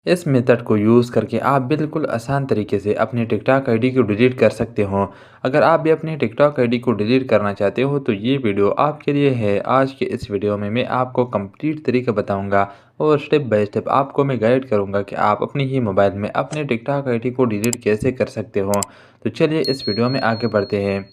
इस मेथड को यूज़ करके आप बिल्कुल आसान तरीके से अपने टिकटॉक आईडी को डिलीट कर सकते हो। अगर आप भी अपने टिकटॉक आईडी को डिलीट करना चाहते हो तो ये वीडियो आपके लिए है। आज के इस वीडियो में मैं आपको कंप्लीट तरीका बताऊंगा और स्टेप बाय स्टेप आपको मैं गाइड करूंगा कि आप अपने ही मोबाइल में अपने टिकटॉक आईडी को डिलीट कैसे कर सकते हो। तो चलिए इस वीडियो में आगे बढ़ते हैं।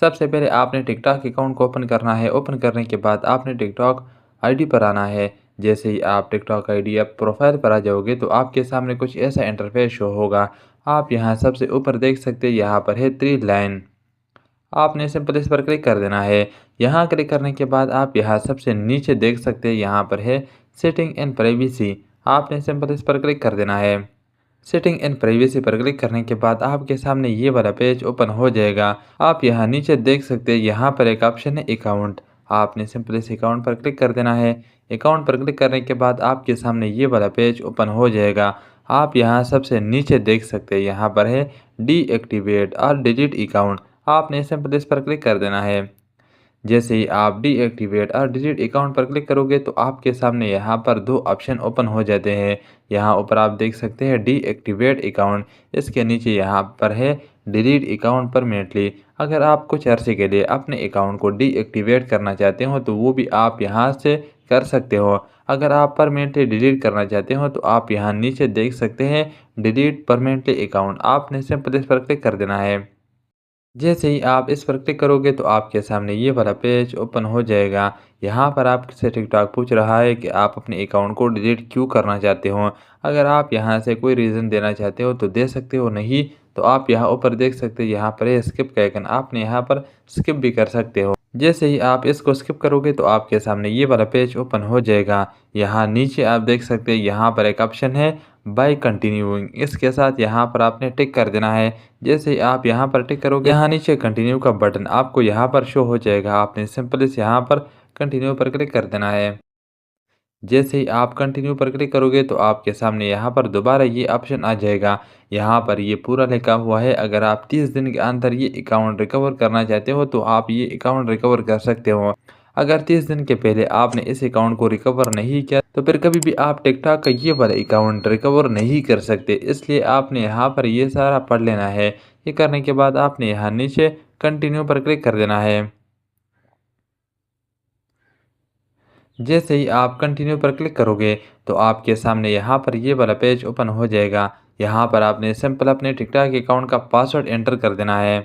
सबसे पहले आपने टिकटॉक अकाउंट को ओपन करना है। ओपन करने के बाद आपने टिकटॉक आईडी पर आना है। जैसे ही आप टिकटॉक आईडी या प्रोफाइल पर आ जाओगे तो आपके सामने कुछ ऐसा इंटरफेस शो होगा। आप यहाँ सबसे ऊपर देख सकते हैं, यहाँ पर है 3 लाइन। आपने सिंपल इस पर क्लिक कर देना है। यहाँ क्लिक करने के बाद आप यहाँ सबसे नीचे देख सकते हैं, यहाँ पर है सेटिंग एंड प्राइवेसी। आपने सिंपल इस पर क्लिक कर देना है। सेटिंग एंड प्राइवेसी पर क्लिक करने के बाद आपके सामने ये वाला पेज ओपन हो जाएगा। आप यहाँ नीचे देख सकते हैं, यहाँ पर एक ऑप्शन है अकाउंट। आपने सिंपल इस अकाउंट पर क्लिक कर देना है। अकाउंट पर क्लिक करने के बाद आपके सामने ये वाला पेज ओपन हो जाएगा। आप यहाँ सबसे नीचे देख सकते हैं, यहाँ पर है डीएक्टिवेट और डिलीट अकाउंट। आपने सिंपल इस पर क्लिक कर देना है। जैसे ही आप डीएक्टिवेट और डिलीट अकाउंट पर क्लिक करोगे तो आपके सामने यहाँ पर दो ऑप्शन ओपन हो जाते हैं। यहाँ ऊपर आप देख सकते हैं डीएक्टिवेट अकाउंट, इसके नीचे यहाँ पर है डिलीट अकाउंट परमानेंटली। अगर आप कुछ अरसे के लिए अपने अकाउंट को डीएक्टिवेट करना चाहते हो तो वो भी आप यहाँ से कर सकते हो। अगर आप परमानेंटली डिलीट करना चाहते हो तो आप यहाँ नीचे देख सकते हैं डिलीट परमानेंटली अकाउंट। आपने सिंपल इस पर क्लिक कर देना है। जैसे ही आप इस पर क्लिक करोगे तो आपके सामने ये वाला पेज ओपन हो जाएगा। यहाँ पर आपसे टिकटॉक पूछ रहा है कि आप अपने अकाउंट को डिलीट क्यों करना चाहते हो। अगर आप यहाँ से कोई रीज़न देना चाहते हो तो दे सकते हो, नहीं तो आप यहाँ ऊपर देख सकते हो, यहाँ पर है स्किप का आइकन। आपने यहाँ पर स्किप भी कर सकते हो। जैसे ही आप इसको स्किप करोगे तो आपके सामने ये वाला पेज ओपन हो जाएगा। यहाँ नीचे आप देख सकते हैं, यहाँ पर एक ऑप्शन है बाय कंटिन्यूइंग। इसके साथ यहाँ पर आपने टिक कर देना है। जैसे ही आप यहाँ पर टिक करोगे, यहाँ नीचे कंटिन्यू का बटन आपको यहाँ पर शो हो जाएगा। आपने सिंपल इस यहाँ पर कंटिन्यू पर क्लिक कर देना है। जैसे ही आप कंटिन्यू पर क्लिक करोगे तो आपके सामने यहाँ पर दोबारा ये ऑप्शन आ जाएगा। यहाँ पर ये पूरा लिखा हुआ है, अगर आप 30 दिन के अंदर ये अकाउंट रिकवर करना चाहते हो तो आप ये अकाउंट रिकवर कर सकते हो। अगर 30 दिन के पहले आपने इस अकाउंट को रिकवर नहीं किया तो फिर कभी भी आप टिकटॉक का ये वाला अकाउंट रिकवर नहीं कर सकते। इसलिए आपने यहाँ पर ये सारा पढ़ लेना है। ये करने के बाद आपने यहाँ नीचे कंटिन्यू पर क्लिक कर देना है। जैसे ही आप कंटिन्यू पर क्लिक करोगे तो आपके सामने यहाँ पर ये वाला पेज ओपन हो जाएगा। यहाँ पर आपने सिंपल अपने टिकटॉक अकाउंट का पासवर्ड एंटर कर देना है।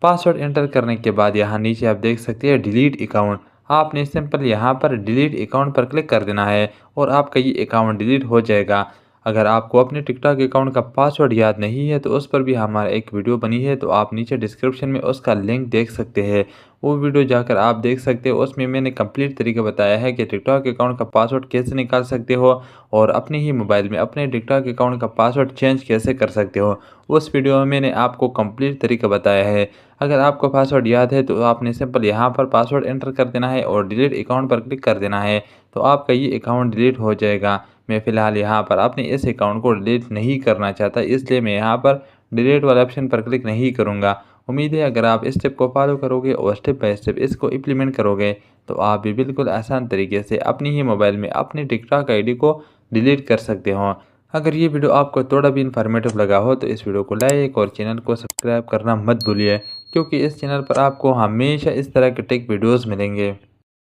पासवर्ड एंटर करने के बाद यहाँ नीचे आप देख सकते हैं डिलीट अकाउंट। आपने सिंपल यहाँ पर डिलीट अकाउंट पर क्लिक कर देना है और आपका ये अकाउंट डिलीट हो जाएगा। अगर आपको अपने टिकटॉक अकाउंट का पासवर्ड याद नहीं है तो उस पर भी हमारा एक वीडियो बनी है, तो आप नीचे डिस्क्रिप्शन में उसका लिंक देख सकते हैं। वो वीडियो जाकर आप देख सकते हो। उसमें मैंने कंप्लीट तरीका बताया है कि टिकटॉक अकाउंट का पासवर्ड कैसे निकाल सकते हो और अपने ही मोबाइल में अपने टिकटॉक अकाउंट का पासवर्ड चेंज कैसे कर सकते हो। उस वीडियो में मैंने आपको कंप्लीट तरीका बताया है। अगर आपको पासवर्ड याद है तो आपने सिंपल यहाँ पर पासवर्ड एंटर कर देना है और डिलीट अकाउंट पर क्लिक कर देना है, तो आपका ये अकाउंट डिलीट हो जाएगा। मैं फ़िलहाल यहाँ पर अपने इस अकाउंट को डिलीट नहीं करना चाहता, इसलिए मैं यहाँ पर डिलीट वाले ऑप्शन पर क्लिक नहीं करूँगा। उम्मीद है अगर आप इस स्टेप को फॉलो करोगे और स्टेप बाय स्टेप इसको इम्प्लीमेंट करोगे तो आप भी बिल्कुल आसान तरीके से अपनी ही मोबाइल में अपनी टिकटॉक आईडी को डिलीट कर सकते हो। अगर ये वीडियो आपको थोड़ा भी इन्फॉर्मेटिव लगा हो तो इस वीडियो को लाइक और चैनल को सब्सक्राइब करना मत भूलिए, क्योंकि इस चैनल पर आपको हमेशा इस तरह के टेक वीडियोज़ मिलेंगे।